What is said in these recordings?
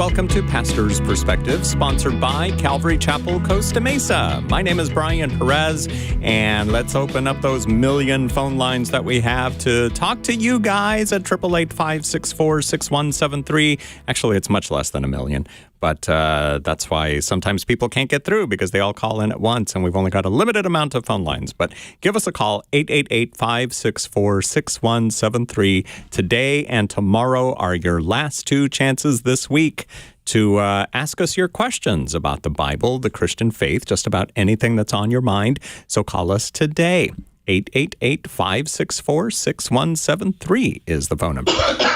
welcome to Pastor's Perspective, sponsored by Calvary Chapel, Costa Mesa. My name is Brian Perez, and let's open up those million phone lines that we have to talk to you guys at 888-564-6173. Actually, it's much less than a million, but that's why sometimes people can't get through because they all call in at once, and we've only got a limited amount of phone lines. But give us a call, 888-564-6173. Today and tomorrow are your last two chances this week to ask us your questions about the Bible, the Christian faith, just about anything that's on your mind. So call us today. 888-564-6173 is the phone number.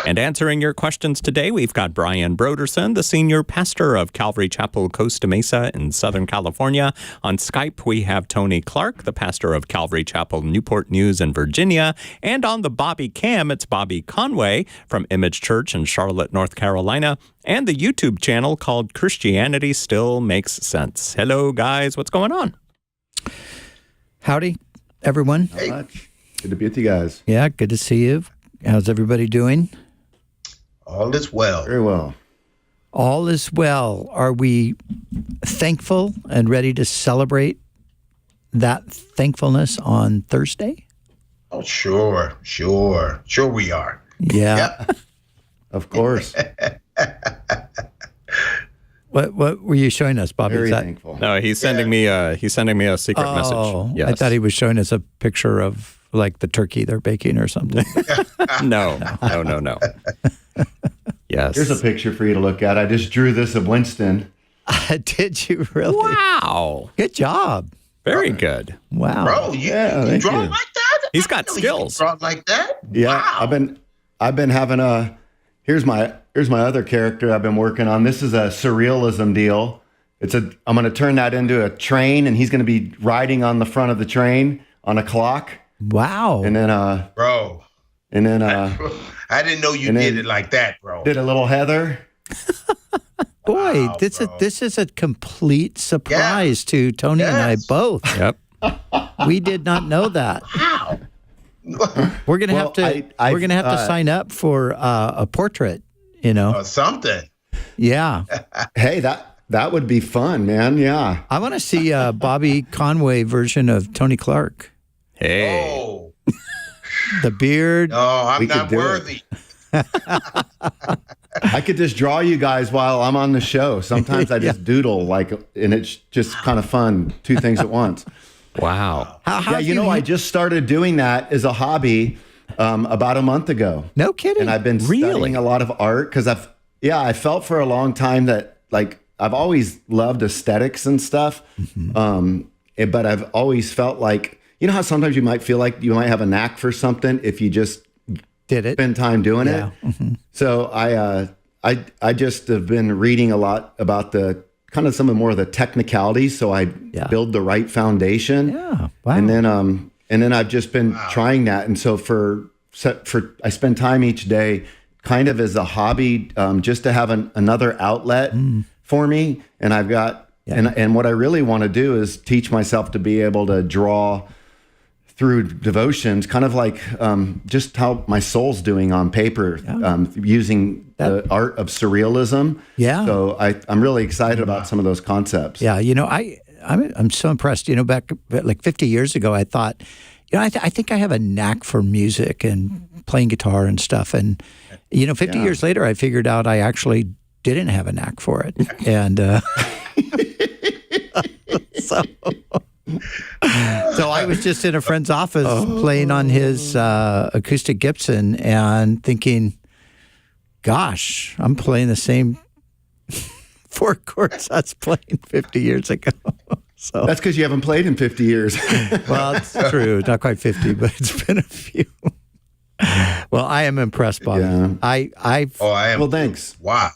And answering your questions today, we've got Brian Broderson, the senior pastor of Calvary Chapel, Costa Mesa in Southern California. On Skype, we have Tony Clark, the pastor of Calvary Chapel, Newport News in Virginia. And on the Bobby Cam, it's Bobby Conway from Image Church in Charlotte, North Carolina, and the YouTube channel called Christianity Still Makes Sense. Hello, guys. What's going on? Howdy, everyone. Hey. Good to be with you guys. Yeah, good to see you. How's everybody doing? All is well. Very well. All is well. Are we thankful and ready to celebrate that thankfulness on Thursday? Oh, sure we are. Yeah. Of course. What were you showing us, Bobby? Very thankful. No, he's sending me a secret message. Yes. I thought he was showing us a picture of like the turkey they're baking or something. No. Yes. Here's a picture for you to look at. I just drew this of Winston. Did you really? Wow. Good job. Very good. Wow. Bro, you draw like that? He's got skills. Draw like that? Yeah, Wow. I've been having a. Here's my other character I've been working on. This is a surrealism deal. I'm going to turn that into a train, and he's going to be riding on the front of the train on a clock. Wow. And then Bro. And then I didn't know you did it like that, bro. Did a little Heather. Boy, Wow, this is a complete surprise to Tony and I Yes. both. Yep. We did not know that. Wow. We're gonna have to. We're gonna have to sign up for a portrait. You know. Something. Yeah. Hey, that would be fun, man. Yeah. I want to see a Bobby Conway version of Tony Clark. Hey. Oh. The beard. No, I'm We not could do it. worthy. I could just draw you guys while I'm on the show. Sometimes I just doodle and it's just kind of fun. Two things at once. Wow. How Yeah, I just started doing that as a hobby about a month ago. No kidding. And I've been studying a lot of art because I felt for a long time that I've always loved aesthetics and stuff. Mm-hmm. But I've always felt like, you know how sometimes you might feel like you might have a knack for something if you just did it. spend time doing it. Mm-hmm. So I just have been reading a lot about the kind of some of more of the technicalities. So I build the right foundation. Yeah. Wow. And then I've just been trying that. And so I spend time each day kind of as a hobby, just to have another outlet for me. And I've got, and what I really want to do is teach myself to be able to draw through devotions, kind of like just how my soul's doing on paper, using the art of surrealism. Yeah. So I'm really excited about some of those concepts. Yeah. I'm so impressed. Back like 50 years ago, I thought, I think I have a knack for music and playing guitar and stuff. And 50 years later, I figured out I actually didn't have a knack for it. And so I was just in a friend's office playing on his acoustic Gibson and thinking, gosh, I'm playing the same four chords I was playing 50 years ago. So that's because you haven't played in 50 years. Well, it's true. Not quite 50, but it's been a few. Well, I am impressed, Bobby. Yeah. I am. Well, thanks. Wow.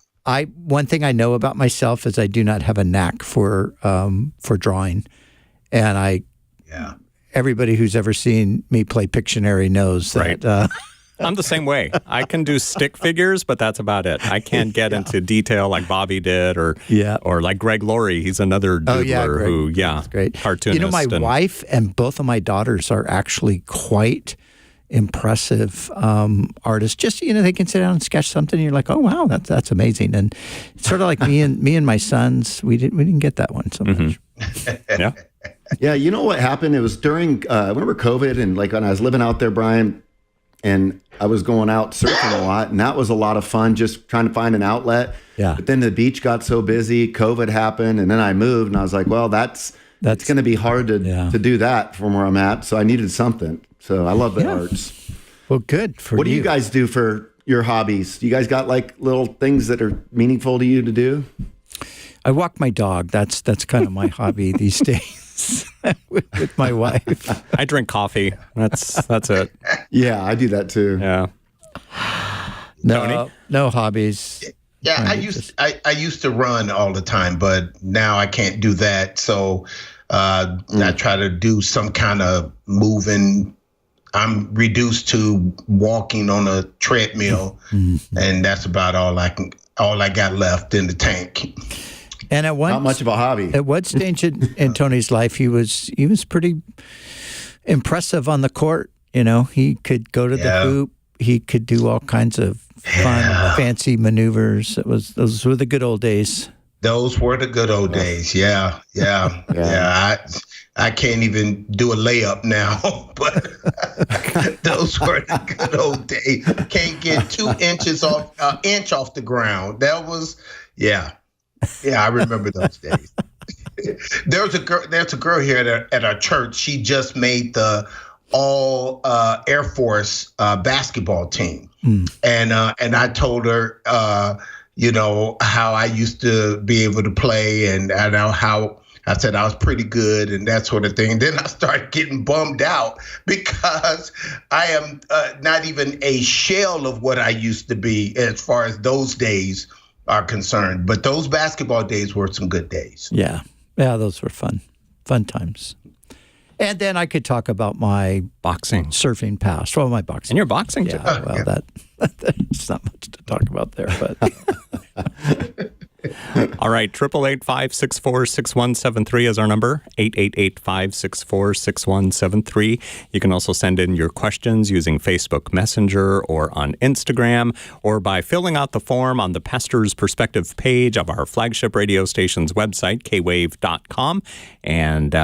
One thing I know about myself is I do not have a knack for drawing. And everybody who's ever seen me play Pictionary knows that. Right. I'm the same way. I can do stick figures, but that's about it. I can't get into detail like Bobby did, or like Greg Laurie. He's another doodler that's great. Cartoonist. My wife and both of my daughters are actually quite impressive artists. Just, they can sit down and sketch something and you're like, oh wow, that's amazing. And it's sort of like me and my sons, we didn't get that one so much. Yeah. Yeah, you know what happened? It was during, I remember COVID, and like when I was living out there, Brian, and I was going out surfing a lot, and that was a lot of fun, just trying to find an outlet. Yeah. But then the beach got so busy, COVID happened, and then I moved, and I was like, well, it's going to be hard to do that from where I'm at, so I needed something. So I love the arts. Well, good for you. What do you guys do for your hobbies? You guys got like little things that are meaningful to you to do? I walk my dog. That's kind of my hobby these days. with my wife. I drink coffee. That's it. Yeah, I do that too. Yeah. No hobbies. Yeah, I used to run all the time, but now I can't do that. So I try to do some kind of moving. I'm reduced to walking on a treadmill, and that's about all I got left in the tank. And not much of a hobby. At one stage in Tony's life, he was pretty impressive on the court. He could go to the hoop. He could do all kinds of fun, fancy maneuvers. Those were the good old days. Those were the good old days. Yeah. I can't even do a layup now, but those were the good old days. Can't get 2 inches inch off the ground. That was, yeah, I remember those days. There's a girl here at our church. She just made the all Air Force basketball team, and I told her, how I used to be able to play, and I know how. I said I was pretty good and that sort of thing. Then I started getting bummed out because I am not even a shell of what I used to be as far as those days are concerned. But those basketball days were some good days. Yeah, those were fun times. And then I could talk about my boxing, surfing past. Well, my boxing. And your boxing too. Yeah, well, that's not much to talk about there, but. All right, 888-564-6173 is our number, 888-564-6173. You can also send in your questions using Facebook Messenger or on Instagram, or by filling out the form on the Pastor's Perspective page of our flagship radio station's website, KWVE.com, and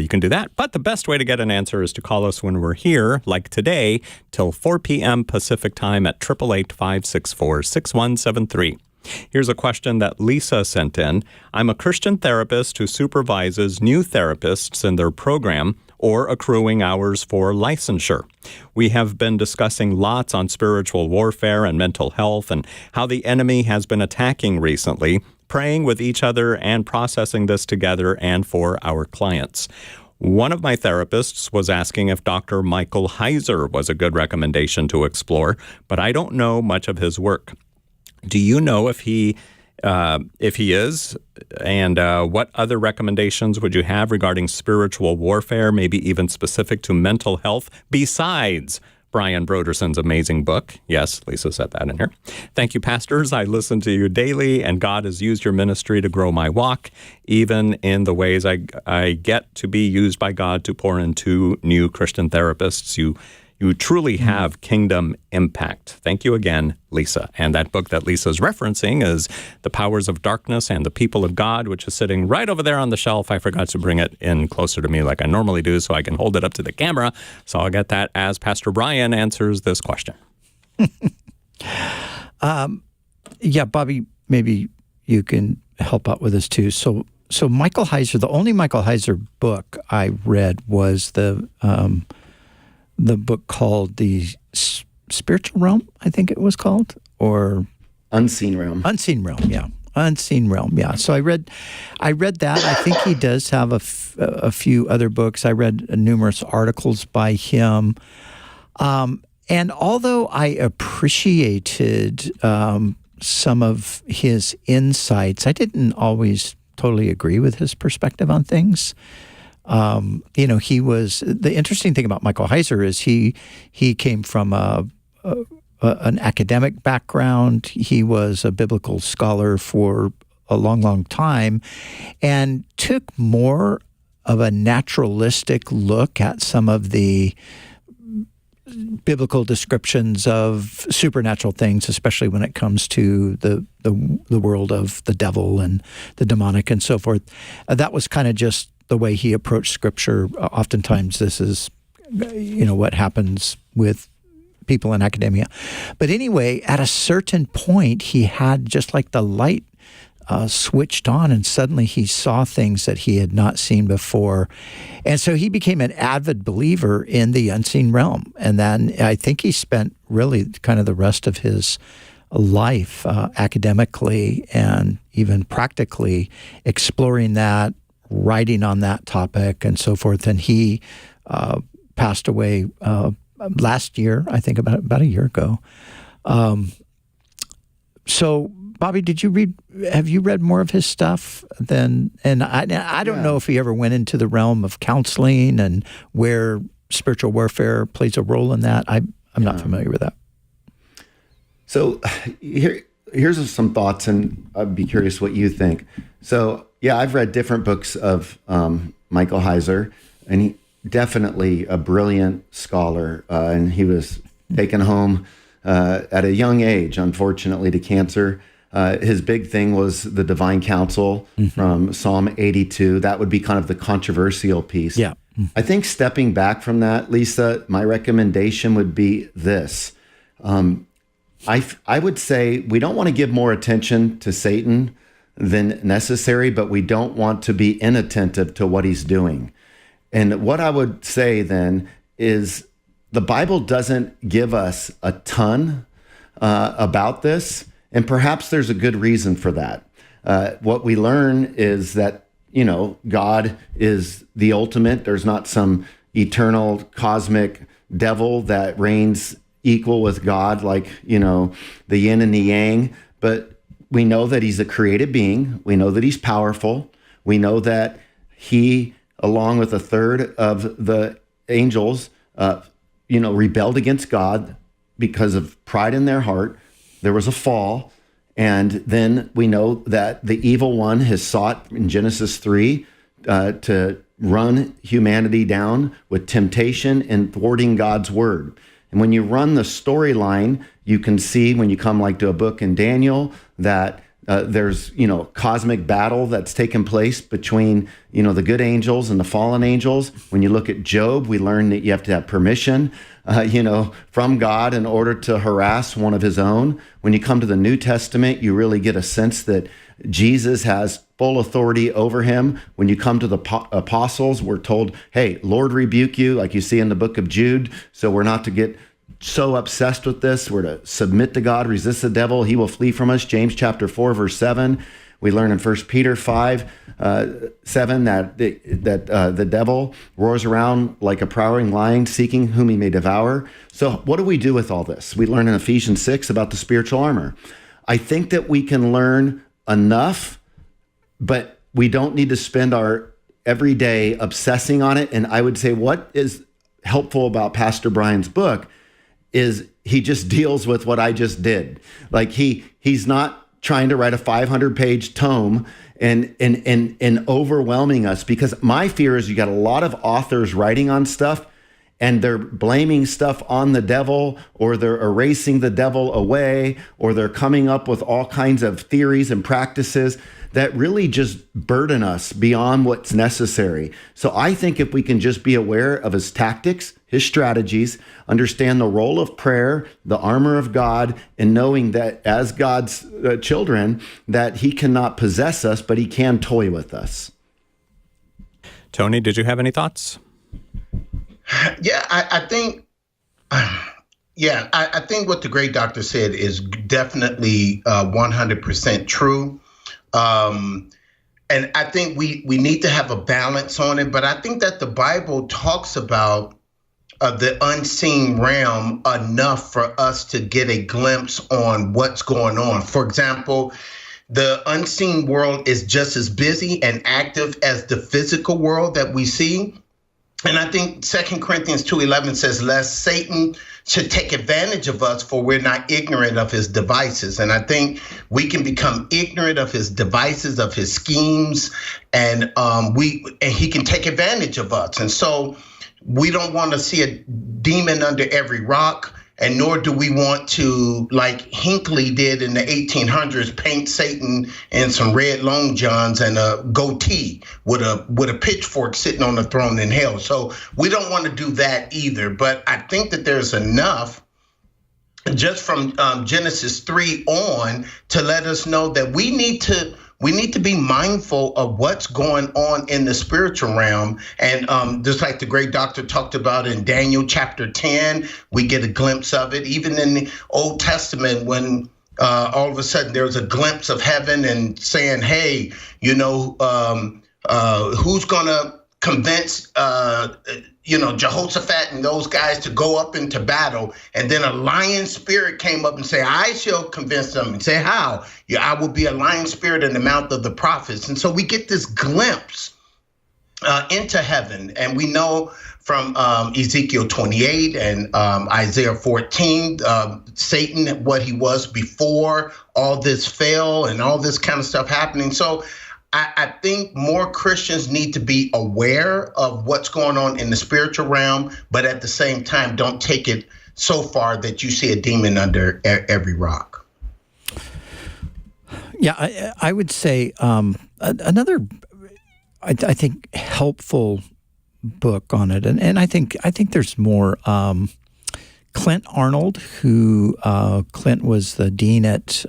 you can do that. But the best way to get an answer is to call us when we're here, like today, till 4 p.m. Pacific time at 888-564-6173. Here's a question that Lisa sent in. I'm a Christian therapist who supervises new therapists in their program or accruing hours for licensure. We have been discussing lots on spiritual warfare and mental health and how the enemy has been attacking recently, praying with each other and processing this together and for our clients. One of my therapists was asking if Dr. Michael Heiser was a good recommendation to explore, but I don't know much of his work. Do you know if he is, and what other recommendations would you have regarding spiritual warfare, maybe even specific to mental health, besides Brian Broderson's amazing book? Yes, Lisa said that in here. Thank you, pastors. I listen to you daily, and God has used your ministry to grow my walk, even in the ways I get to be used by God to pour into new Christian therapists. You truly have kingdom impact. Thank you again, Lisa. And that book that Lisa's referencing is The Powers of Darkness and the People of God, which is sitting right over there on the shelf. I forgot to bring it in closer to me like I normally do so I can hold it up to the camera. So I'll get that as Pastor Brian answers this question. Yeah, Bobby, maybe you can help out with this too. So Michael Heiser, the only Michael Heiser book I read was the book called The Spiritual Realm, I think it was called, or Unseen Realm. Unseen Realm, yeah. Unseen Realm, yeah. So I read that. I think he does have a few other books. I read numerous articles by him. And although I appreciated some of his insights, I didn't always totally agree with his perspective on things. He was, the interesting thing about Michael Heiser is he came from an academic background. He was a biblical scholar for a long, long time and took more of a naturalistic look at some of the biblical descriptions of supernatural things, especially when it comes to the world of the devil and the demonic and so forth. That was kind of just the way he approached Scripture. Oftentimes, this is, what happens with people in academia. But anyway, at a certain point, he had just like the light switched on, and suddenly he saw things that he had not seen before. And so he became an avid believer in the unseen realm. And then I think he spent really kind of the rest of his life academically and even practically exploring that, writing on that topic and so forth. And he passed away last year, I think about a year ago. So Bobby, have you read more of his stuff than, and I don't know if he ever went into the realm of counseling and where spiritual warfare plays a role in that. I'm not familiar with that. So here's some thoughts, and I'd be curious what you think. So yeah, I've read different books of Michael Heiser, and he definitely a brilliant scholar, and he was taken home at a young age, unfortunately, to cancer. His big thing was the divine counsel from Psalm 82. That would be kind of the controversial piece. Yeah. I think stepping back from that, Lisa, my recommendation would be this. I would say we don't want to give more attention to Satan than necessary, but we don't want to be inattentive to what he's doing. And what I would say then is the Bible doesn't give us a ton about this, and perhaps there's a good reason for that. What we learn is that, God is the ultimate. There's not some eternal cosmic devil that reigns equal with God, like, the yin and the yang. But we know that he's a created being. We know that he's powerful. We know that he, along with a third of the angels, rebelled against God because of pride in their heart. There was a fall. And then we know that the evil one has sought in Genesis 3 to run humanity down with temptation and thwarting God's word. And when you run the storyline, you can see when you come to a book in Daniel that there's, cosmic battle that's taken place between, the good angels and the fallen angels. When you look at Job, we learn that you have to have permission, from God in order to harass one of his own. When you come to the New Testament, you really get a sense that Jesus has full authority over him. When you come to the apostles, we're told, hey, Lord rebuke you, like you see in the book of Jude. So we're not to get so obsessed with this. We're to submit to God, resist the devil, he will flee from us. James chapter 4, verse 7. We learn in 1 Peter 5, 7 that the devil roars around like a prowling lion, seeking whom he may devour. So what do we do with all this? We learn in Ephesians 6 about the spiritual armor. I think that we can learn enough, but we don't need to spend our every day obsessing on it. And I would say what is helpful about Pastor Brian's book is he just deals with what I just did. Like he's not trying to write a 500-page tome and overwhelming us, because my fear is you got a lot of authors writing on stuff and they're blaming stuff on the devil, or they're erasing the devil away, or they're coming up with all kinds of theories and practices that really just burden us beyond what's necessary. So I think if we can just be aware of his tactics, his strategies, understand the role of prayer, the armor of God, and knowing that as God's children, that he cannot possess us, but he can toy with us. Tony, did you have any thoughts? Yeah, I think what the great doctor said is definitely 100% true. And I think we need to have a balance on it. But I think that the Bible talks about the unseen realm enough for us to get a glimpse on what's going on. For example, the unseen world is just as busy and active as the physical world that we see. And I think 2 Corinthians 2:11 says, lest Satan should take advantage of us, for we're not ignorant of his devices. And I think we can become ignorant of his devices, of his schemes, and he can take advantage of us. And so we don't want to see a demon under every rock. And nor do we want to, like Hinckley did in the 1800s, paint Satan in some red long johns and a goatee with a pitchfork sitting on the throne in hell. So we don't want to do that either. But I think that there's enough just from Genesis 3 on to let us know that we need to be mindful of what's going on in the spiritual realm. And just like the great doctor talked about in Daniel chapter 10, we get a glimpse of it. Even in the Old Testament, when all of a sudden there's a glimpse of heaven and saying, hey, who's going to convince Jehoshaphat and those guys to go up into battle. And then a lion spirit came up and said, I shall convince them. And say, how? Yeah, I will be a lion spirit in the mouth of the prophets. And so we get this glimpse into heaven. And we know from Ezekiel 28 and Isaiah 14, Satan, what he was before all this fell and all this kind of stuff happening. So I think more Christians need to be aware of what's going on in the spiritual realm, but at the same time, don't take it so far that you see a demon under every rock. Yeah, I would say another, I think, helpful book on it, and I think there's more. Clint Arnold, who Clint was the dean at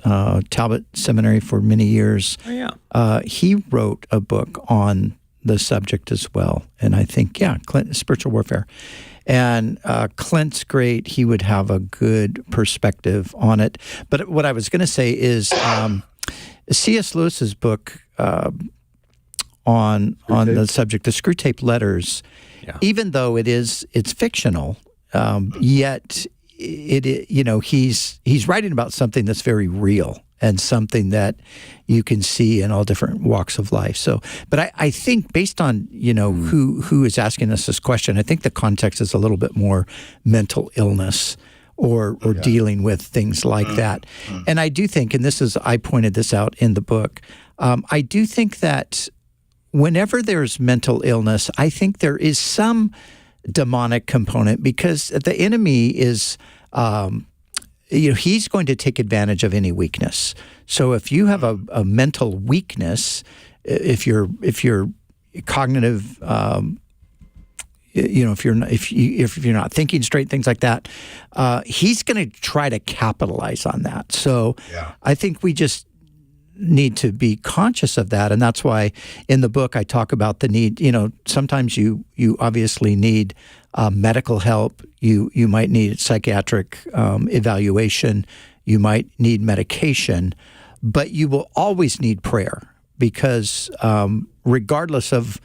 Talbot Seminary for many years. Oh, yeah. He wrote a book on the subject as well. And I think, Clint, spiritual warfare. And Clint's great. He would have a good perspective on it. But what I was going to say is C.S. Lewis's book on the subject, the Screwtape Letters, even though it's fictional, yet he's writing about something that's very real and something that you can see in all different walks of life. So, but I think based on who is asking us this question, I think the context is a little bit more mental illness or dealing with things like that. And I do think, and I pointed this out in the book, I do think that whenever there's mental illness, I think there is some demonic component, because the enemy is, he's going to take advantage of any weakness. So if you have a mental weakness, if you're cognitive, if you're not thinking straight, things like that, he's going to try to capitalize on that. So I think we just need to be conscious of that. And that's why in the book I talk about the need, sometimes you obviously need medical help. You might need psychiatric evaluation. You might need medication, but you will always need prayer, because regardless of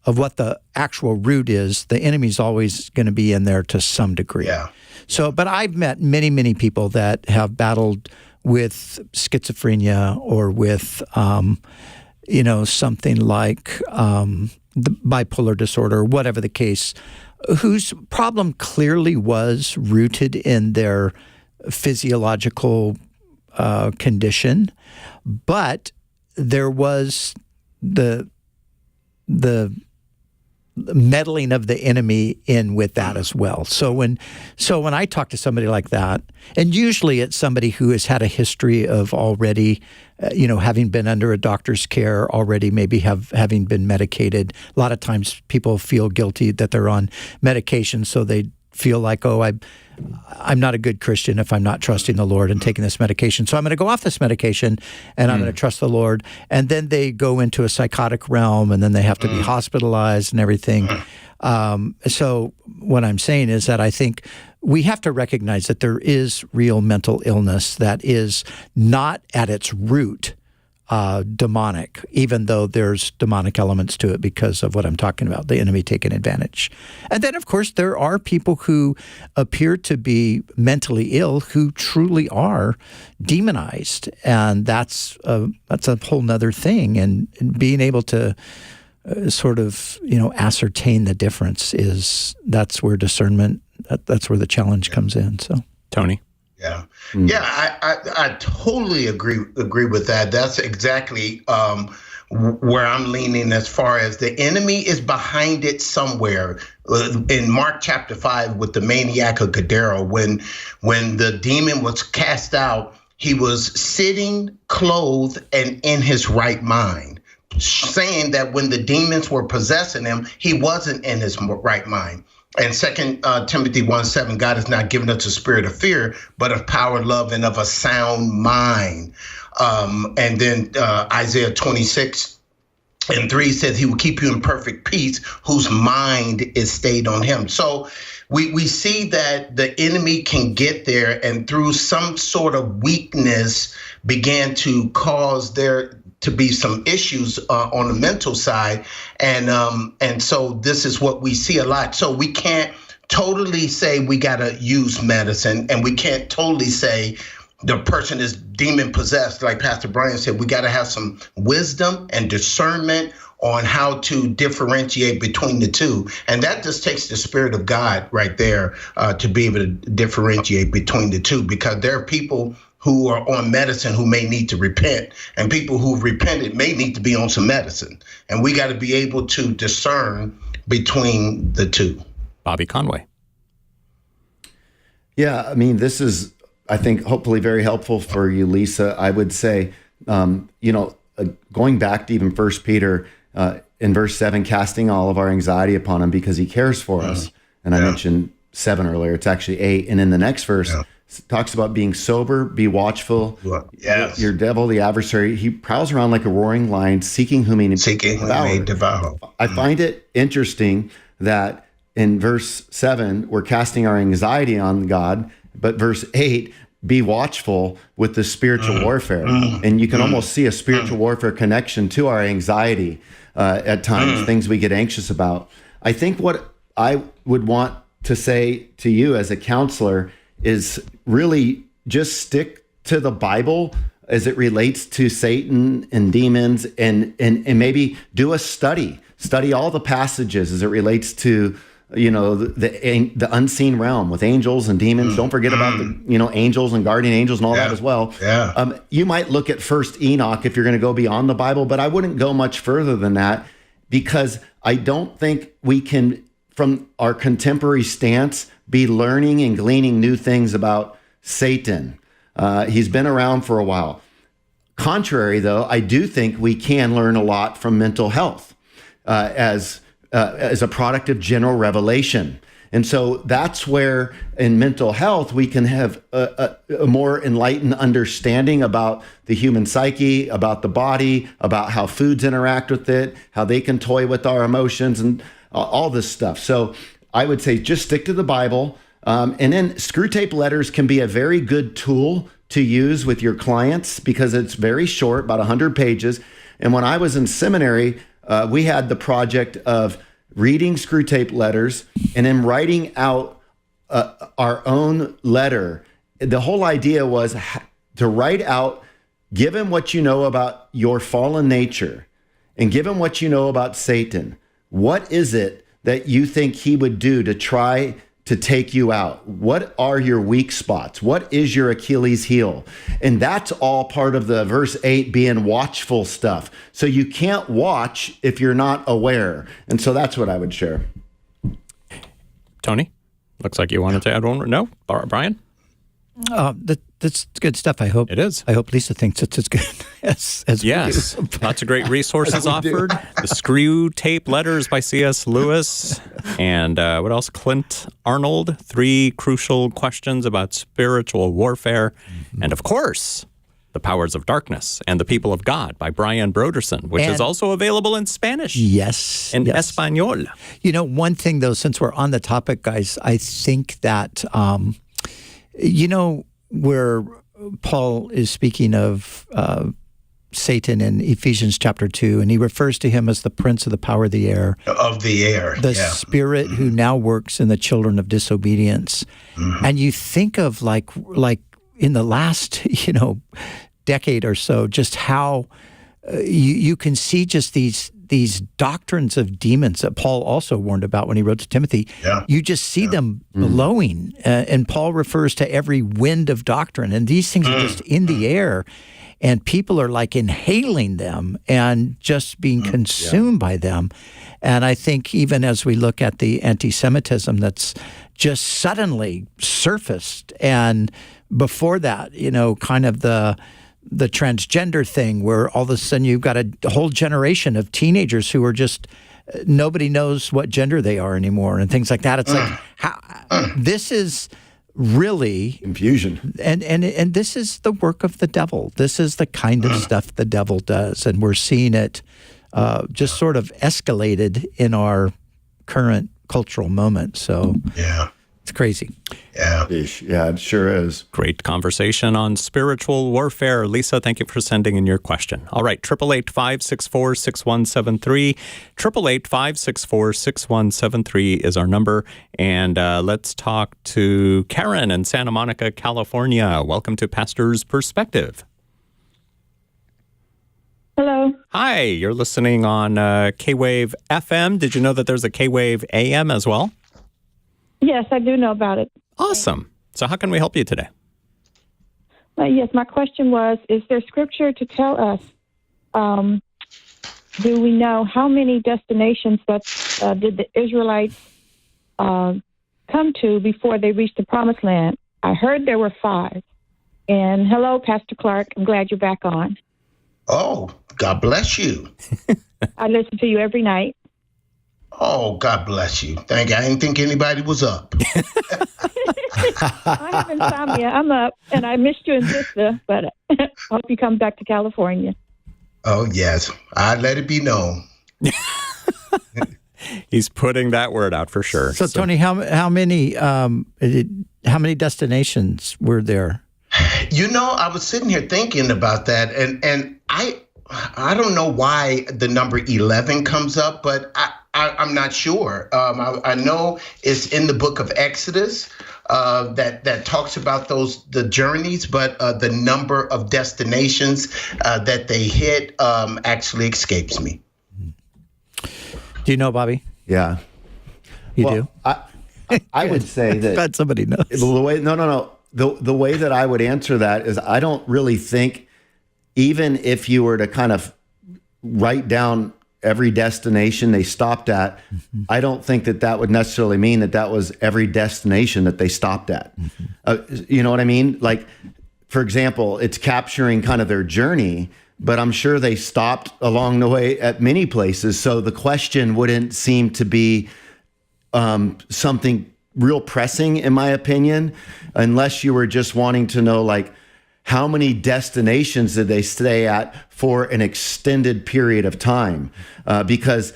what the actual root is, the enemy's always going to be in there to some degree. So, but I've met many, many people that have battled with schizophrenia or with, something like the bipolar disorder, whatever the case, whose problem clearly was rooted in their physiological condition, but there was the meddling of the enemy in with that as well. So when I talk to somebody like that, and usually it's somebody who has had a history of already, having been under a doctor's care already, maybe having been medicated. A lot of times people feel guilty that they're on medication, so they feel like, I'm not a good Christian if I'm not trusting the Lord and taking this medication. So I'm going to go off this medication and I'm going to trust the Lord. And then they go into a psychotic realm, and then they have to be hospitalized and everything. So what I'm saying is that I think we have to recognize that there is real mental illness that is not at its root demonic, even though there's demonic elements to it because of what I'm talking about, the enemy taking advantage. And then, of course, there are people who appear to be mentally ill who truly are demonized, and that's a whole nother thing. And being able to sort of, ascertain the difference that's where discernment, that's where the challenge comes in. So, Tony? I totally agree with that. That's exactly where I'm leaning as far as the enemy is behind it somewhere. In Mark chapter 5 with the maniac of Gadara, when the demon was cast out, he was sitting, clothed, and in his right mind, saying that when the demons were possessing him, he wasn't in his right mind. And 2 Timothy 1:7, God has not given us a spirit of fear, but of power, love, and of a sound mind. And then Isaiah 26:3 says he will keep you in perfect peace whose mind is stayed on him. So we see that the enemy can get there and through some sort of weakness began to cause there to be some issues on the mental side. And so this is what we see a lot. So we can't totally say we got to use medicine, and we can't totally say the person is demon possessed. Like Pastor Brian said, we got to have some wisdom and discernment on how to differentiate between the two. And that just takes the Spirit of God right there to be able to differentiate between the two, because there are people who are on medicine who may need to repent, and people who've repented may need to be on some medicine. And we got to be able to discern between the two. Bobby Conway. Yeah, I mean, this is, I think, hopefully very helpful for you, Lisa. I would say, going back to even 1 Peter in verse 7, casting all of our anxiety upon him because he cares for us. And I mentioned 7 earlier. It's actually 8. And in the next verse, talks about being sober, be watchful. Yes. Your devil, the adversary, he prowls around like a roaring lion, seeking whom he may devour. I find it interesting that in verse 7, we're casting our anxiety on God, but verse 8, be watchful with the spiritual warfare. And you can almost see a spiritual warfare connection to our anxiety at times, things we get anxious about. I think what I would want to say to you as a counselor is really just stick to the Bible as it relates to Satan and demons, and maybe do a study all the passages as it relates to the unseen realm with angels and demons. Don't forget about the angels and guardian angels and all that as well. You might look at First Enoch if you're going to go beyond the Bible, but I wouldn't go much further than that, because I don't think we can, from our contemporary stance, be learning and gleaning new things about Satan. He's been around for a while. Contrary, though, I do think we can learn a lot from mental health as a product of general revelation. And so that's where in mental health, we can have a more enlightened understanding about the human psyche, about the body, about how foods interact with it, how they can toy with our emotions, and all this stuff. So I would say just stick to the Bible. And then screw tape letters can be a very good tool to use with your clients because it's very short, about 100 pages. And when I was in seminary, we had the project of reading screw tape letters and then writing out our own letter. The whole idea was to write out, given what you know about your fallen nature and given what you know about Satan, what is it that you think he would do to try to take you out? What are your weak spots? What is your Achilles heel? And that's all part of the verse 8 being watchful stuff. So you can't watch if you're not aware. And so that's what I would share. Tony, looks like you wanted to add one. No? Brian? That's good stuff. I hope it is. I hope Lisa thinks it's as good as yes. we do. Lots of great resources offered. The Screw Tape Letters by C.S. Lewis, and what else? Clint Arnold. 3 crucial questions about spiritual warfare, and of course, The Powers of Darkness and the People of God by Brian Broderson, which is also available in Spanish. Yes, in Espanol. One thing though, since we're on the topic, guys, I think that where Paul is speaking of Satan in Ephesians chapter 2, and he refers to him as the prince of the power of the air. The spirit who now works in the children of disobedience. And you think of like in the last, decade or so, just how you can see just these these doctrines of demons that Paul also warned about when he wrote to Timothy, you just see them blowing. And Paul refers to every wind of doctrine. And these things are just in the air. And people are like inhaling them and just being consumed by them. And I think even as we look at the anti-Semitism that's just suddenly surfaced, and before that, kind of the transgender thing where all of a sudden you've got a whole generation of teenagers who are just, nobody knows what gender they are anymore and things like that. It's like, this is really confusion. And this is the work of the devil. This is the kind of stuff the devil does. And we're seeing it just sort of escalated in our current cultural moment. So it's crazy. Yeah. Yeah, it sure is. Great conversation on spiritual warfare. Lisa, thank you for sending in your question. All right, 888-564-6173. 888-564-6173 is our number. And let's talk to Karen in Santa Monica, California. Welcome to Pastor's Perspective. Hello. Hi, you're listening on KWVE-FM. Did you know that there's a KWVE-AM as well? Yes, I do know about it. Awesome. So how can we help you today? Yes, my question was, is there scripture to tell us, do we know how many destinations that did the Israelites come to before they reached the Promised Land? I heard there were 5. And hello, Pastor Clark. I'm glad you're back on. Oh, God bless you. I listen to you every night. Oh, God bless you. Thank you. I didn't think anybody was up. I have insomnia. I'm up, and I missed you in Vista, but I hope you come back to California. Oh, yes. I let it be known. He's putting that word out for sure. So Tony, how many destinations were there? I was sitting here thinking about that, and I don't know why the number 11 comes up, but I'm not sure. I know it's in the book of Exodus that talks about the journeys, but the number of destinations that they hit actually escapes me. Do you know, Bobby? Yeah. You do? I would say that. Glad somebody knows. The way that I would answer that is I don't really think, even if you were to kind of write down every destination they stopped at, I don't think that would necessarily mean that was every destination that they stopped at. You know what I mean? Like, for example, it's capturing kind of their journey, but I'm sure they stopped along the way at many places. So the question wouldn't seem to be something real pressing, in my opinion, unless you were just wanting to know, like, how many destinations did they stay at for an extended period of time? Because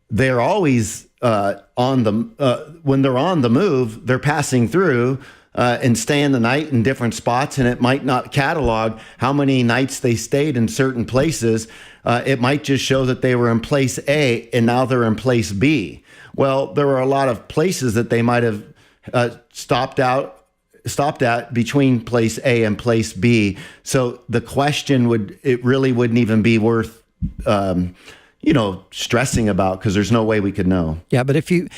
they're always when they're on the move, they're passing through and staying the night in different spots, and it might not catalog how many nights they stayed in certain places. It might just show that they were in place A and now they're in place B. Well, there were a lot of places that they might have stopped at between place A and place B. So the question really wouldn't even be worth, stressing about, because there's no way we could know. Yeah, but if you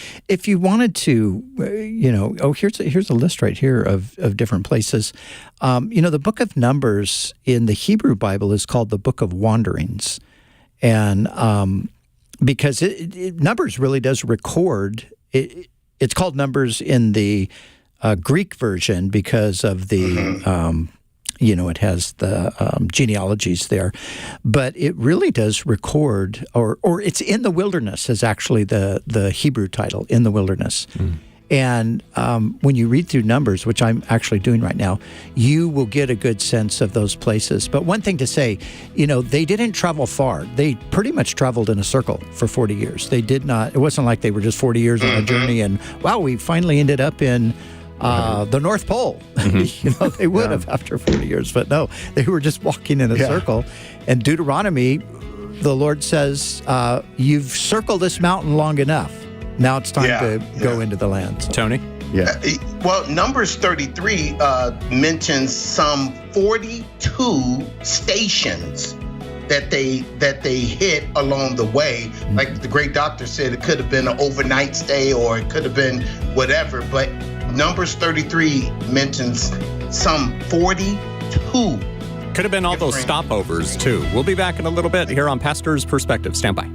wanted to, here's a list right here of different places. The book of Numbers in the Hebrew Bible is called the Book of Wanderings, and because Numbers really does record. It's called Numbers in the Greek version because of the, it has the genealogies there, but it really does record, or it's in the wilderness is actually the Hebrew title, in the wilderness. And when you read through Numbers, which I'm actually doing right now, you will get a good sense of those places. But one thing to say, they didn't travel far. They pretty much traveled in a circle for 40 years. They did not, it wasn't like they were just 40 years on a journey and, wow, we finally ended up in the North Pole. They would have after 40 years, but no, they were just walking in a circle. And Deuteronomy, the Lord says, you've circled this mountain long enough. Now it's time to go into the land. Tony? Yeah. Well, Numbers 33 mentions some 42 stations that they hit along the way. Like the great doctor said, it could have been an overnight stay or it could have been whatever. But Numbers 33 mentions some 42. Could have been all those stopovers, too. We'll be back in a little bit here on Pastor's Perspective. Stand by.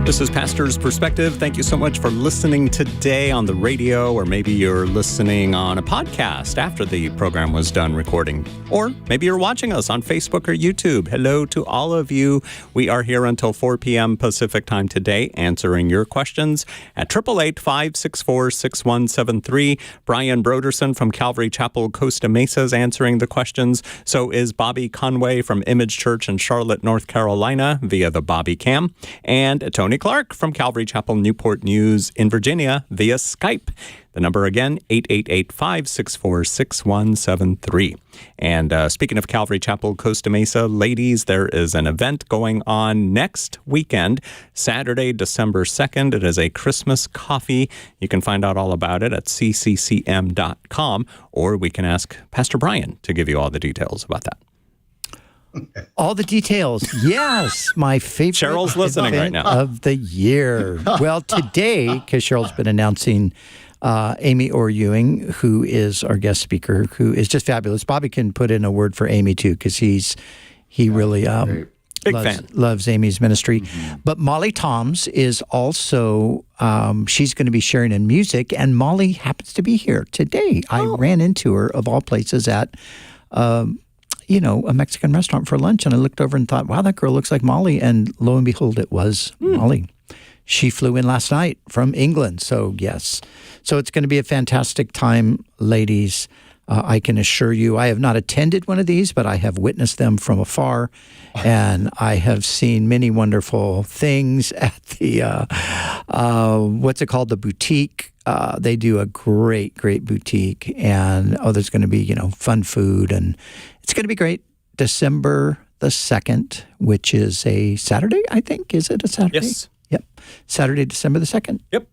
This is Pastor's Perspective. Thank you so much for listening today on the radio, or maybe you're listening on a podcast after the program was done recording. Or maybe you're watching us on Facebook or YouTube. Hello to all of you. We are here until 4 p.m. Pacific time today, answering your questions at 888-564-6173. Brian Broderson from Calvary Chapel, Costa Mesa is answering the questions. So is Bobby Conway from Image Church in Charlotte, North Carolina via the Bobby Cam. And Tony Clark from Calvary Chapel, Newport News in Virginia via Skype. The number again, 888-564-6173. And speaking of Calvary Chapel, Costa Mesa, ladies, there is an event going on next weekend, Saturday, December 2nd. It is a Christmas coffee. You can find out all about it at cccm.com, or we can ask Pastor Brian to give you all the details about that. All the details. Yes, my favorite Cheryl's listening right now. Of the year. Well, today, because Cheryl's been announcing Amy Orr Ewing, who is our guest speaker, who is just fabulous. Bobby can put in a word for Amy, too, because he really loves Amy's ministry. Mm-hmm. But Molly Toms is also, she's going to be sharing in music, and Molly happens to be here today. I ran into her, of all places, at a Mexican restaurant for lunch, and I looked over and thought, wow, that girl looks like Molly, and lo and behold, it was Molly. She flew in last night from England, so yes. So it's going to be a fantastic time, ladies. I can assure you, I have not attended one of these, but I have witnessed them from afar, and I have seen many wonderful things at the, what's it called, the boutique. They do a great boutique, and there's going to be, fun food, and it's going to be great. December the 2nd, which is a Saturday, I think. Is it a Saturday? Yes. Yep. Saturday, December the 2nd. Yep.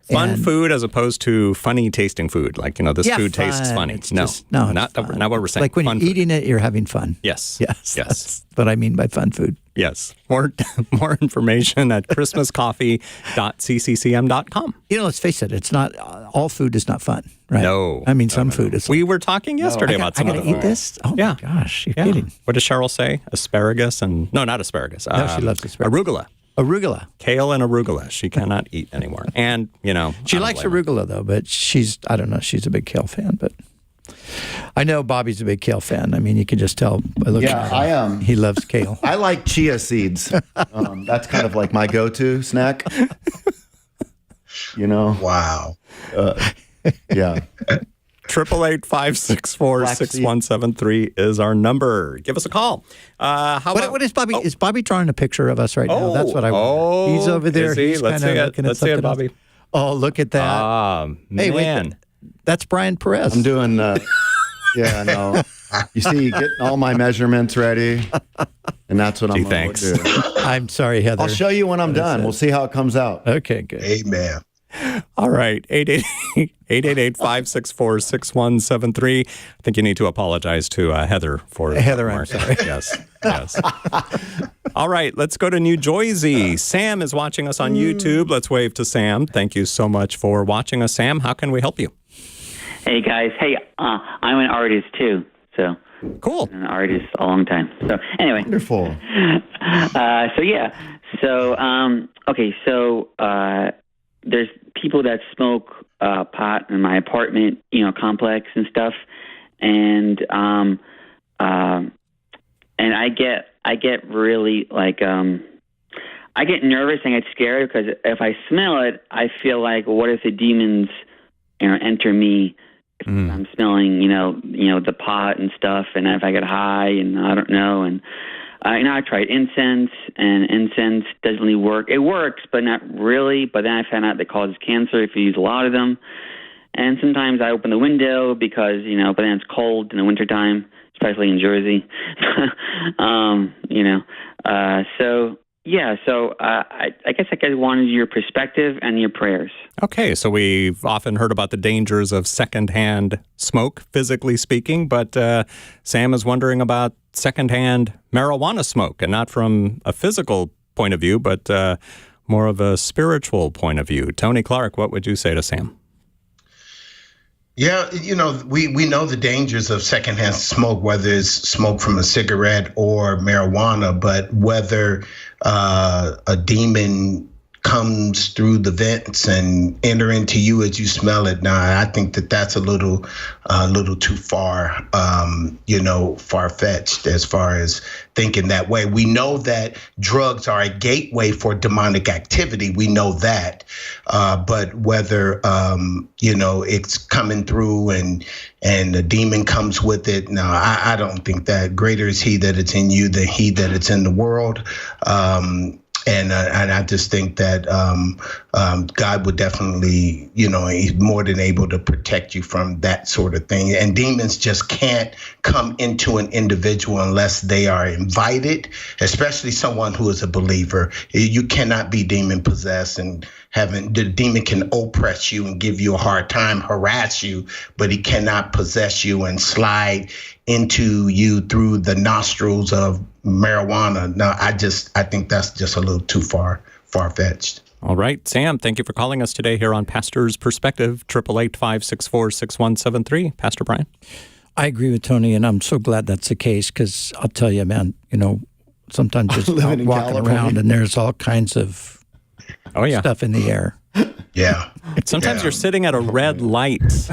Fun food as opposed to funny tasting food. Like, this food fun. tastes funny. It's No, just, not what we're saying. Like when fun you're eating it, you're having fun. Yes. Yes. That's what I mean by fun food. Yes. More information at christmascoffee.cccm.com. Let's face it, it's not, all food is not fun, right? No. I mean, some food is. We were talking yesterday about some I of got the to eat this? Oh, Yeah. my gosh, you're kidding. What does Cheryl say? Asparagus and... No, not asparagus. No, she loves asparagus. Arugula. Arugula. Kale and arugula. She cannot eat anymore. And, She likes arugula, though, but I don't know, she's a big kale fan, but I know Bobby's a big kale fan. I mean, you can just tell by looking at him. He loves kale. I like chia seeds. That's kind of like my go-to snack. Wow. Yeah. 888-564-6173 is our number. Give us a call. What is Bobby? Is Bobby drawing a picture of us right now? That's what I want. He's over there. Is he? He's Let's kind see of it. looking at Let's see it, something Bobby. Oh, look at that. Hey, man. wait, that's Brian Perez. I'm doing, yeah, no. You see, getting all my measurements ready, and that's what I'm going to do. I'm sorry, Heather. I'll show you when I'm done. We'll see how it comes out. Okay, good. Amen. All right. 888-564-6173. I think you need to apologize to Heather for Heather, that I'm sorry. Yes. All right. Let's go to New Jersey. Sam is watching us on YouTube. Let's wave to Sam. Thank you so much for watching us, Sam. How can we help you? Hey, guys. Hey, I'm an artist, too. So Cool. I'm an artist a long time. So anyway. Wonderful. There's people that smoke pot in my apartment, complex and stuff, and I get really I get nervous and I get scared because if I smell it, I feel like, what if the demons, enter me? If I'm smelling, the pot and stuff, and if I get high, and I don't know, and I tried incense, and incense doesn't really work. It works, but not really. But then I found out that it causes cancer if you use a lot of them. And sometimes I open the window because, but then it's cold in the wintertime, especially in Jersey. So I guess I wanted your perspective and your prayers. Okay, so we've often heard about the dangers of secondhand smoke, physically speaking, but Sam is wondering about secondhand marijuana smoke, and not from a physical point of view, but more of a spiritual point of view. Tony Clark, what would you say to Sam? Yeah, we know the dangers of secondhand smoke, whether it's smoke from a cigarette or marijuana, but whether a demon comes through the vents and enter into you as you smell it. Now, I think that's a little too far, far-fetched as far as thinking that way. We know that drugs are a gateway for demonic activity. We know that. But whether, it's coming through and the demon comes with it, no, I don't think that. Greater is he that it's in you than he that it's in the world. And I just think that God would definitely, he's more than able to protect you from that sort of thing. And demons just can't come into an individual unless they are invited, especially someone who is a believer. You cannot be demon possessed, and the demon can oppress you and give you a hard time, harass you, but he cannot possess you and slide into you through the nostrils of marijuana. No, I think that's just a little too far-fetched. All right, Sam, thank you for calling us today here on Pastor's Perspective, 888-564-6173. Pastor Brian? I agree with Tony, and I'm so glad that's the case, because I'll tell you, man, sometimes just walking around and there's all kinds of stuff in the air. Yeah. Sometimes you're sitting at a red light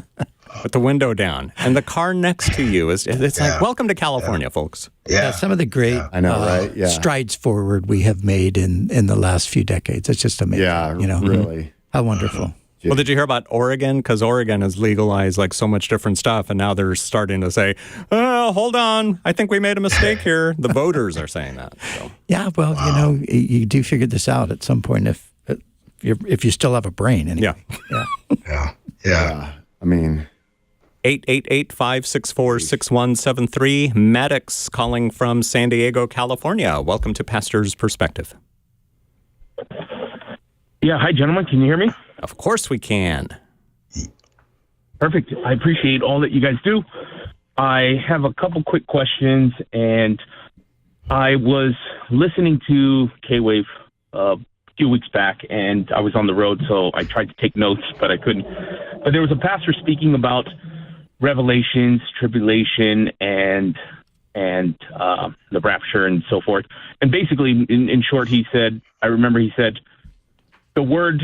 with the window down, and the car next to you it's like, welcome to California, folks. Yeah, some of the great strides forward we have made in the last few decades. It's just amazing. Yeah, really. How wonderful. Well, did you hear about Oregon? Because Oregon has legalized like so much different stuff, and now they're starting to say, hold on, I think we made a mistake here. The voters are saying that. So. Yeah, well, you do figure this out at some point if you still have a brain. Anyway. Yeah. I mean... 888-564-6173. Maddox calling from San Diego, California. Welcome to Pastor's Perspective. Yeah, hi, gentlemen. Can you hear me? Of course we can. Perfect. I appreciate all that you guys do. I have a couple quick questions, and I was listening to K-Wave a few weeks back, and I was on the road, so I tried to take notes, but I couldn't. But there was a pastor speaking about Revelations, tribulation, and the rapture and so forth. And basically, in short, I remember he said, the word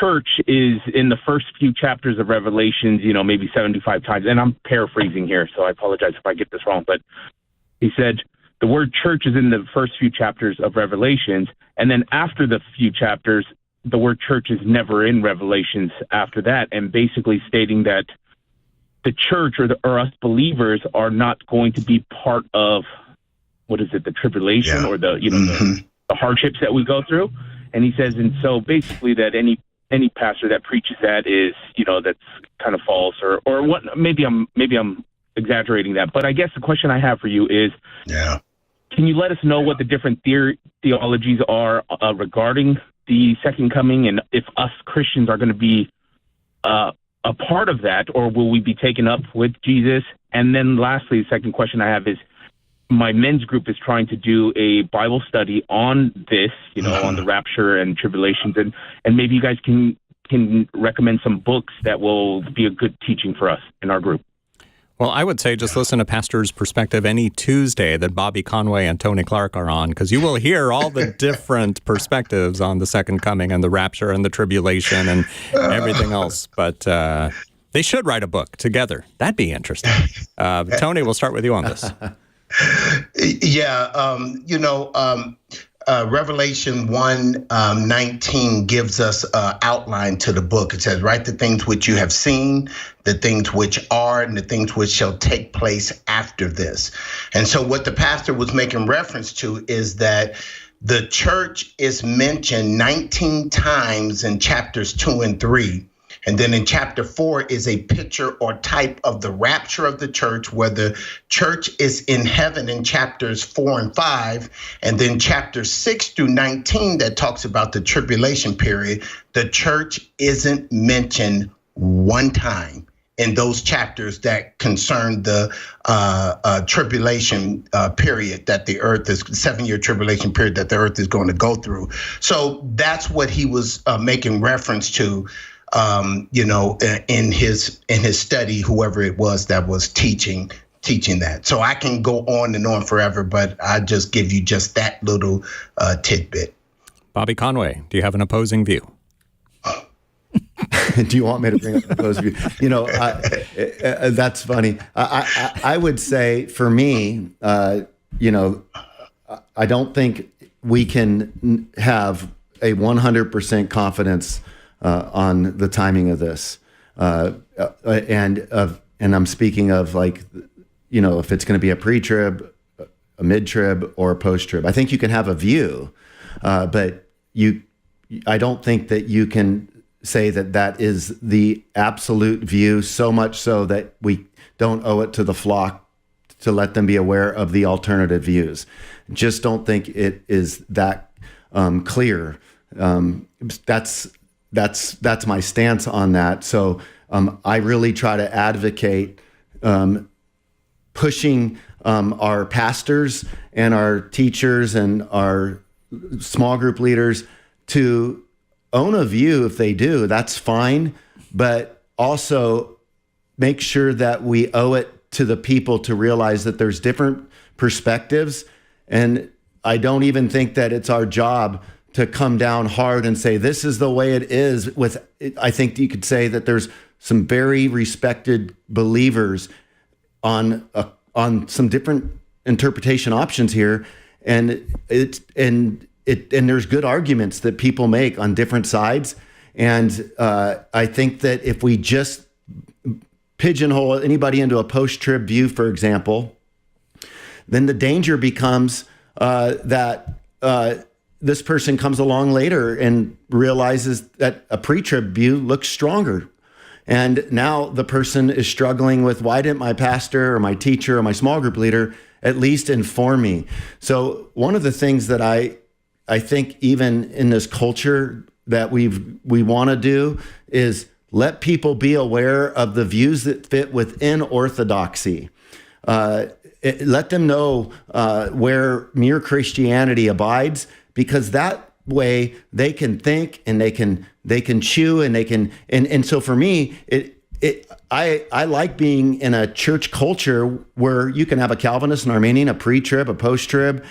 church is in the first few chapters of Revelations, maybe 75 times. And I'm paraphrasing here, so I apologize if I get this wrong. But he said the word church is in the first few chapters of Revelations. And then after the few chapters, the word church is never in Revelations after that. And basically stating that the church or us believers are not going to be part of, the tribulation or the hardships that we go through. And he says, and so basically that any pastor that preaches that is, that's kind of false or what, maybe I'm exaggerating that. But I guess the question I have for you is, can you let us know what the different theologies are regarding the second coming, and if us Christians are going to be a part of that, or will we be taken up with Jesus? And then lastly, the second question I have is, my men's group is trying to do a Bible study on this, on the rapture and tribulations, and maybe you guys can recommend some books that will be a good teaching for us in our group. Well, I would say just listen to Pastor's Perspective any Tuesday that Bobby Conway and Tony Clark are on, because you will hear all the different perspectives on the second coming and the rapture and the tribulation and everything else. But they should write a book together. That'd be interesting. Tony, we'll start with you on this. Revelation 1:19 gives us an outline to the book. It says, write the things which you have seen, the things which are, and the things which shall take place after this. And so what the pastor was making reference to is that the church is mentioned 19 times in chapters 2 and 3. And then in chapter 4 is a picture or type of the rapture of the church, where the church is in heaven in chapters 4 and 5. And then chapter 6 through 19 that talks about the tribulation period. The church isn't mentioned one time in those chapters that concern the tribulation period that the earth is, 7-year tribulation period that the earth is going to go through. So that's what he was making reference to. In his study, whoever it was that was teaching that. So I can go on and on forever, but I just give you just that little tidbit. Bobby Conway, do you have an opposing view? Do you want me to bring up an opposing view? That's funny. I would say for me, I don't think we can have a 100% confidence on the timing of this, and I'm speaking of if it's going to be a pre-trib, a mid-trib, or a post-trib. I think you can have a view, but I don't think that you can say that is the absolute view. So much so that we don't owe it to the flock to let them be aware of the alternative views. Just don't think it is that clear. That's my stance on that. So I really try to advocate pushing our pastors and our teachers and our small group leaders to own a view. If they do, that's fine. But also make sure that we owe it to the people to realize that there's different perspectives. And I don't even think that it's our job to come down hard and say, this is the way it is. I think you could say that there's some very respected believers on some different interpretation options here. And there's good arguments that people make on different sides. And I think that if we just pigeonhole anybody into a post-trib view, for example, then the danger becomes that this person comes along later and realizes that a pre-trib view looks stronger. And now the person is struggling with, why didn't my pastor or my teacher or my small group leader at least inform me? So one of the things that I think even in this culture that we want to do is let people be aware of the views that fit within orthodoxy. let them know where mere Christianity abides, because that way they can think and they can chew and they can and so for me I like being in a church culture where you can have a Calvinist, an Arminian, a pre-trib, a post-trib,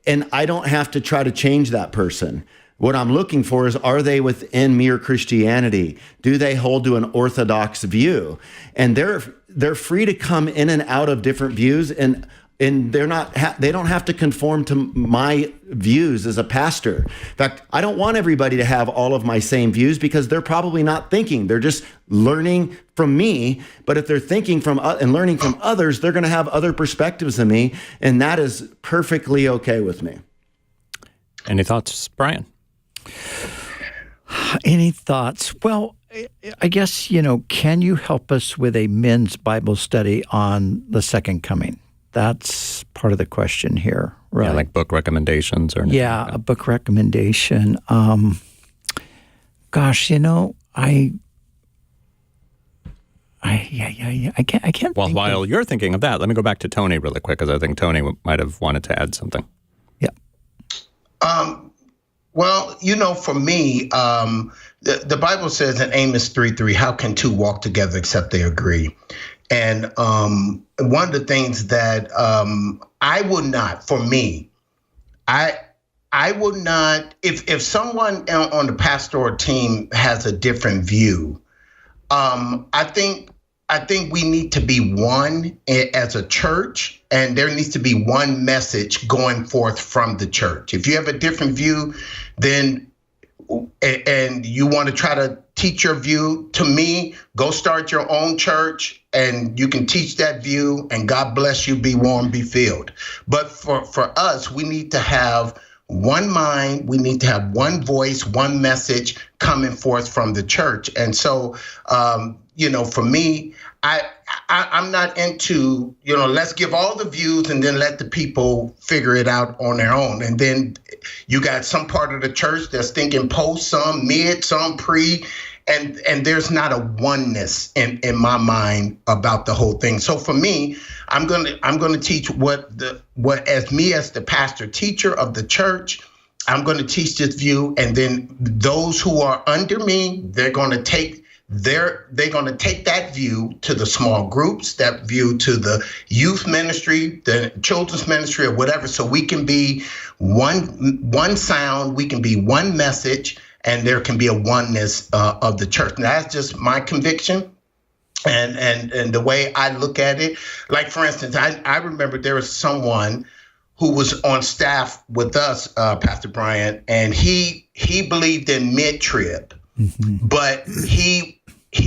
and I don't have to try to change that person. What I'm looking for is, are they within mere Christianity? Do they hold to an orthodox view? And they're free to come in and out of different views, and they're not they don't have to conform to my views as a pastor. In fact, I don't want everybody to have all of my same views, because they're probably not thinking. They're just learning from me. But if they're thinking from and learning from others, they're going to have other perspectives than me, and that is perfectly okay with me. Any thoughts, Brian? Any thoughts? Well, I guess, can you help us with a men's Bible study on the second coming? That's part of the question here, right? Yeah, like book recommendations or anything. Yeah, like that. a book recommendation. Gosh, I can't. Well, think while you're thinking of that, let me go back to Tony really quick, because I think Tony might have wanted to add something. Yeah. Well, for me, the Bible says in Amos 3:3, how can two walk together except they agree? And one of the things that I would not, for me, I would not, if someone on the pastoral team has a different view, I think we need to be one as a church, and there needs to be one message going forth from the church. If you have a different view, then and you want to try to teach your view, to me, go start your own church and you can teach that view, and God bless you, be warm, be filled. But for us, we need to have one mind, we need to have one voice, one message coming forth from the church. And so, for me, I'm not into, let's give all the views and then let the people figure it out on their own. And then you got some part of the church that's thinking post, some mid, some pre, and there's not a oneness in my mind about the whole thing. So for me, I'm gonna teach what as the pastor teacher of the church, I'm going to teach this view, and then those who are under me, they're going to take that view to the small groups, that view to the youth ministry, the children's ministry, or whatever, so we can be one sound, we can be one message, and there can be a oneness of the church. And that's just my conviction. And the way I look at it, like, for instance, I remember there was someone who was on staff with us, Pastor Brian, and he believed in mid-trib, but he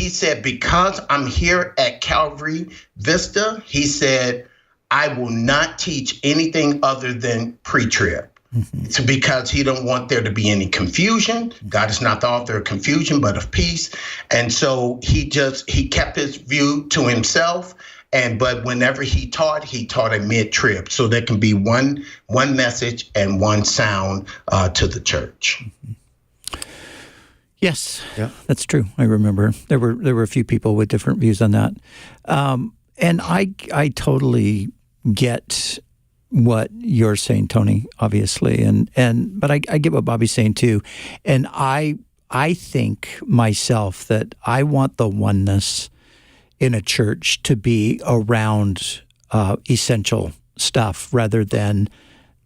said, because I'm here at Calvary Vista, he said, I will not teach anything other than pre-trib. It's because he don't want there to be any confusion. God is not the author of confusion, but of peace. And so he kept his view to himself. But whenever he taught a mid-trib. So there can be one message and one sound to the church. Yes, yeah, that's true. I remember there were a few people with different views on that, and I totally get what you're saying, Tony. Obviously, but I get what Bobby's saying too, and I think myself that I want the oneness in a church to be around essential stuff rather than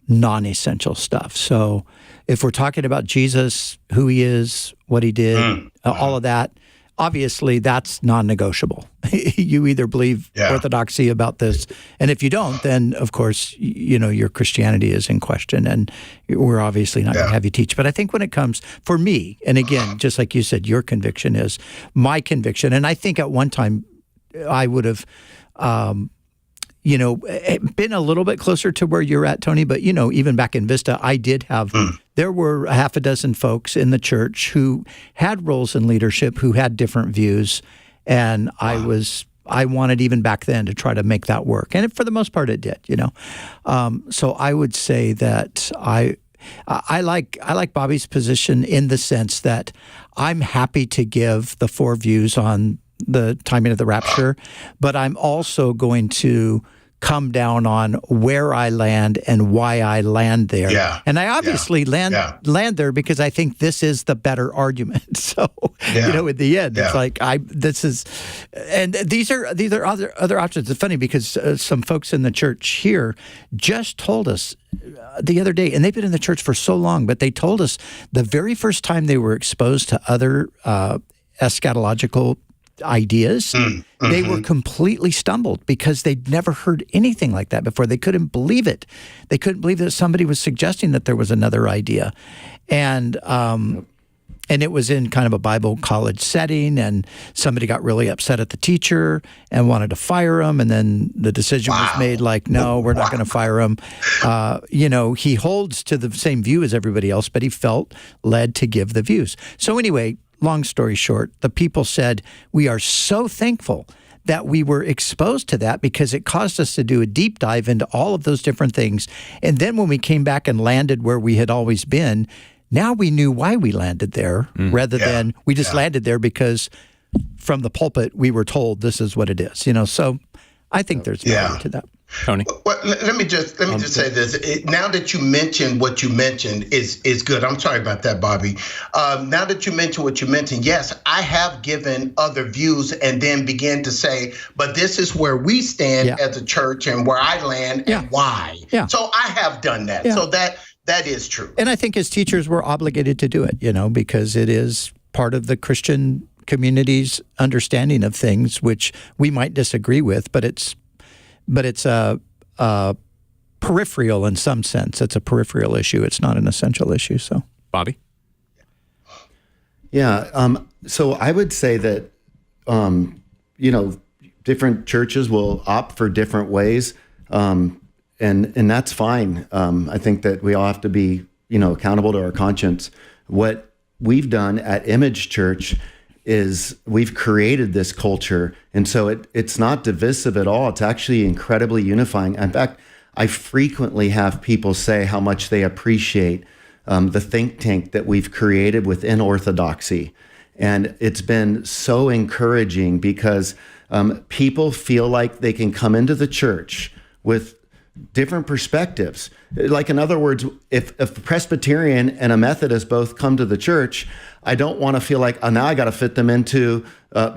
non-essential stuff. So if we're talking about Jesus, who he is, what he did, all of that, obviously that's non-negotiable. You either believe orthodoxy about this, and if you don't, then of course, your Christianity is in question, and we're obviously not going to have you teach. But I think when it comes, for me, and again, just like you said, your conviction is my conviction, and I think at one time I would have, been a little bit closer to where you're at, Tony. But, even back in Vista, I did have, there were a half a dozen folks in the church who had roles in leadership, who had different views. And I wanted even back then to try to make that work. And for the most part, it did, So I would say that I like Bobby's position in the sense that I'm happy to give the four views on the timing of the rapture, but I'm also going to come down on where I land and why I land there. Yeah. And I obviously land there because I think this is the better argument. So, in the end, it's like these are other options. It's funny because some folks in the church here just told us the other day, and they've been in the church for so long, but they told us the very first time they were exposed to other eschatological ideas, they were completely stumbled because they'd never heard anything like that before. They couldn't believe it. They couldn't believe that somebody was suggesting that there was another idea. And it was in kind of a Bible college setting, and somebody got really upset at the teacher and wanted to fire him, and then the decision was made like, no, we're not going to fire him. He holds to the same view as everybody else, but he felt led to give the views. So anyway, long story short, the people said, we are so thankful that we were exposed to that because it caused us to do a deep dive into all of those different things. And then when we came back and landed where we had always been, now we knew why we landed there rather than we just landed there because from the pulpit we were told this is what it is. So I think there's value to that. Tony? Well, let me just say this. Now that you mentioned what you mentioned is good. I'm sorry about that, Bobby. Now that you mentioned what you mentioned, yes, I have given other views and then began to say, but this is where we stand as a church and where I land and why. Yeah. So I have done that. Yeah. So that is true. And I think as teachers, we're obligated to do it, because it is part of the Christian community's understanding of things, which we might disagree with, but it's peripheral in some sense. It's a peripheral issue. It's not an essential issue. So, Bobby? Yeah. So I would say that, different churches will opt for different ways. And that's fine. I think that we all have to be, accountable to our conscience. What we've done at Image Church is we've created this culture. And so it's not divisive at all. It's actually incredibly unifying. In fact, I frequently have people say how much they appreciate the think tank that we've created within Orthodoxy. And it's been so encouraging because people feel like they can come into the church with different perspectives. Like, in other words, if a Presbyterian and a Methodist both come to the church, I don't want to feel like, oh, now I got to fit them into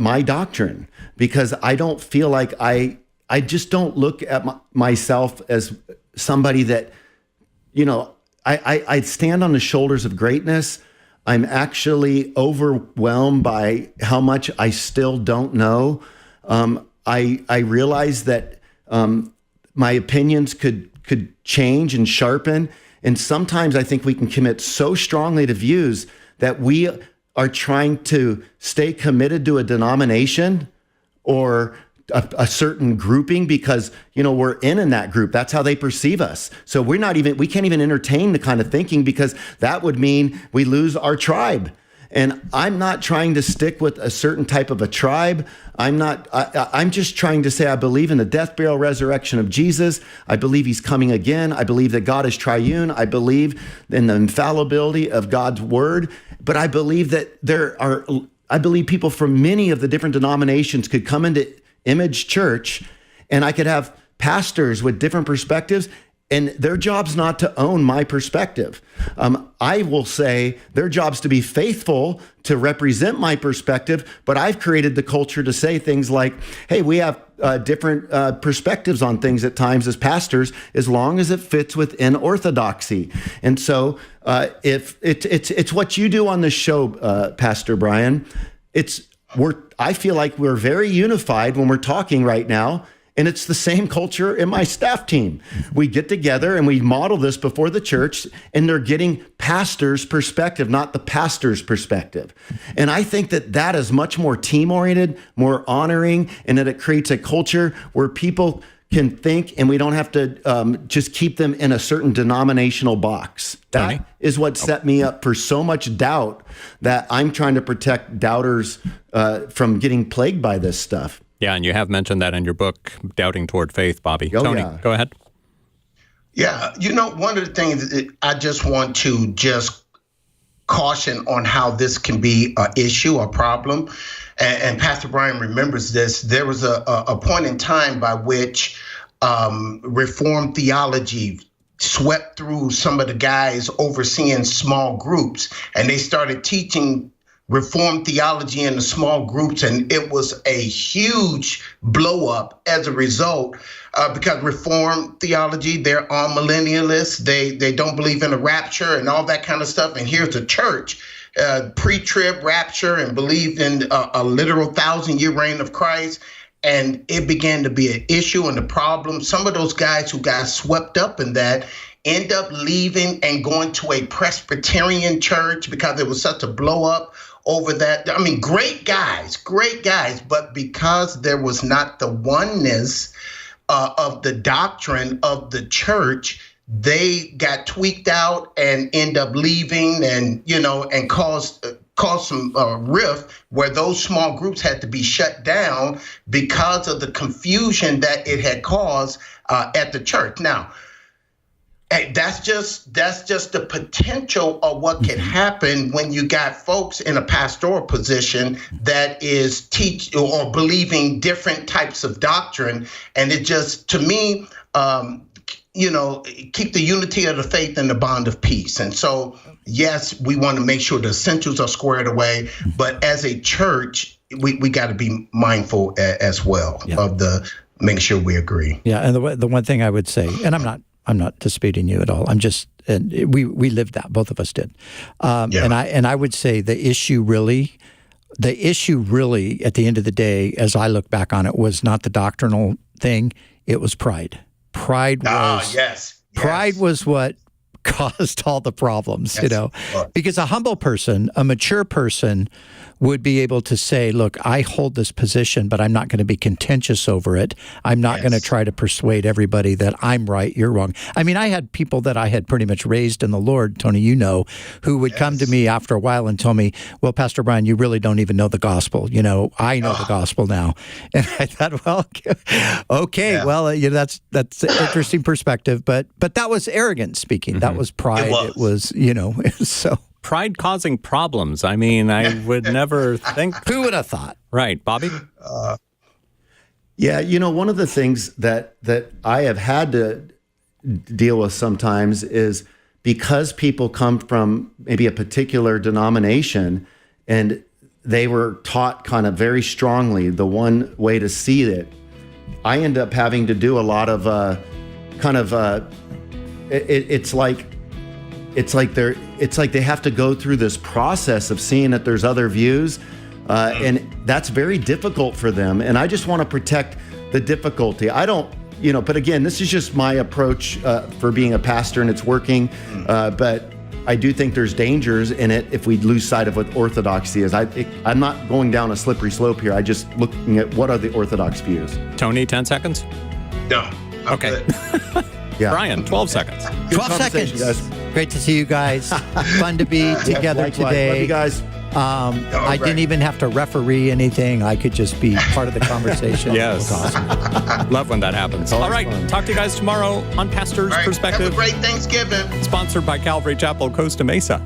my doctrine, because I don't feel like I just don't look at myself as somebody that, I stand on the shoulders of greatness. I'm actually overwhelmed by how much I still don't know. I realize that my opinions could change and sharpen. And sometimes I think we can commit so strongly to views that we are trying to stay committed to a denomination or a certain grouping because, we're in that group. That's how they perceive us. So we can't even entertain the kind of thinking, because that would mean we lose our tribe. And I'm not trying to stick with a certain type of a tribe. I'm just trying to say I believe in the death, burial, resurrection of Jesus. I believe he's coming again. I believe that God is triune. I believe in the infallibility of God's word. But I believe that I believe people from many of the different denominations could come into Image Church, and I could have pastors with different perspectives. And their job's not to own my perspective. I will say their job's to be faithful to represent my perspective, but I've created the culture to say things like, hey, we have different perspectives on things at times as pastors, as long as it fits within orthodoxy. And so if it's what you do on this show, Pastor Brian, I feel like we're very unified when we're talking right now. And it's the same culture in my staff team. We get together and we model this before the church, and they're getting pastor's perspective, not the pastor's perspective. And I think that is much more team-oriented, more honoring, and that it creates a culture where people can think, and we don't have to just keep them in a certain denominational box. That is what set me up for so much doubt that I'm trying to protect doubters from getting plagued by this stuff. Yeah, and you have mentioned that in your book, Doubting Toward Faith, Bobby. Oh, Tony, yeah. Go ahead. Yeah, one of the things that I just want to caution on how this can be an issue, a problem, and Pastor Brian remembers this. There was a point in time by which Reformed theology swept through some of the guys overseeing small groups, and they started teaching Reformed theology in the small groups, and it was a huge blow up as a result, because Reformed theology, they're millennialists, they don't believe in the rapture and all that kind of stuff. And here's a church, pre-trib rapture, and believed in a literal 1,000-year reign of Christ. And it began to be an issue and a problem. Some of those guys who got swept up in that end up leaving and going to a Presbyterian church because it was such a blow up over that. I mean, great guys, but because there was not the oneness of the doctrine of the church, they got tweaked out and end up leaving, and and caused some rift where those small groups had to be shut down because of the confusion that it had caused at the church. Now, that's just the potential of what can happen when you got folks in a pastoral position that is teach or believing different types of doctrine. And it just, to me, keep the unity of the faith and the bond of peace. And so, yes, we want to make sure the essentials are squared away, but as a church, we got to be mindful as well of the making sure we agree. Yeah, and the one thing I would say, and I'm not disputing you at all. I'm just, we lived that, both of us did. And I would say the issue really, at the end of the day, as I look back on it, was not the doctrinal thing. It was pride. Pride was what caused all the problems, because a humble person, a mature person would be able to say, look, I hold this position, but I'm not going to be contentious over it. I'm not going to try to persuade everybody that I'm right, you're wrong. I mean, I had people that I had pretty much raised in the Lord, Tony, who would come to me after a while and tell me, well, Pastor Brian, you really don't even know the gospel. I know the gospel now. And I thought, well, okay, well, that's an interesting perspective, but that was arrogance speaking. That was pride. It was so. Pride causing problems. I mean, I would never think. Who would have thought? Right, Bobby? One of the things that I have had to deal with sometimes is because people come from maybe a particular denomination and they were taught kind of very strongly the one way to see it, I end up having to do a lot of it's like they have to go through this process of seeing that there's other views, and that's very difficult for them. And I just want to protect the difficulty. I don't, but again, this is just my approach for being a pastor, and it's working. But I do think there's dangers in it if we lose sight of what orthodoxy is. I'm not going down a slippery slope here. I just looking at what are the orthodox views. Tony, 10 seconds? No. Okay. Yeah. Brian, 12 seconds. 12 seconds. Guys. Great to see you guys. Fun to be together today. Love you guys. I didn't even have to referee anything. I could just be part of the conversation. Yes. Awesome. Love when that happens. All right. Fun. Talk to you guys tomorrow on Pastor's Perspective. Have a great Thanksgiving. Sponsored by Calvary Chapel, Costa Mesa.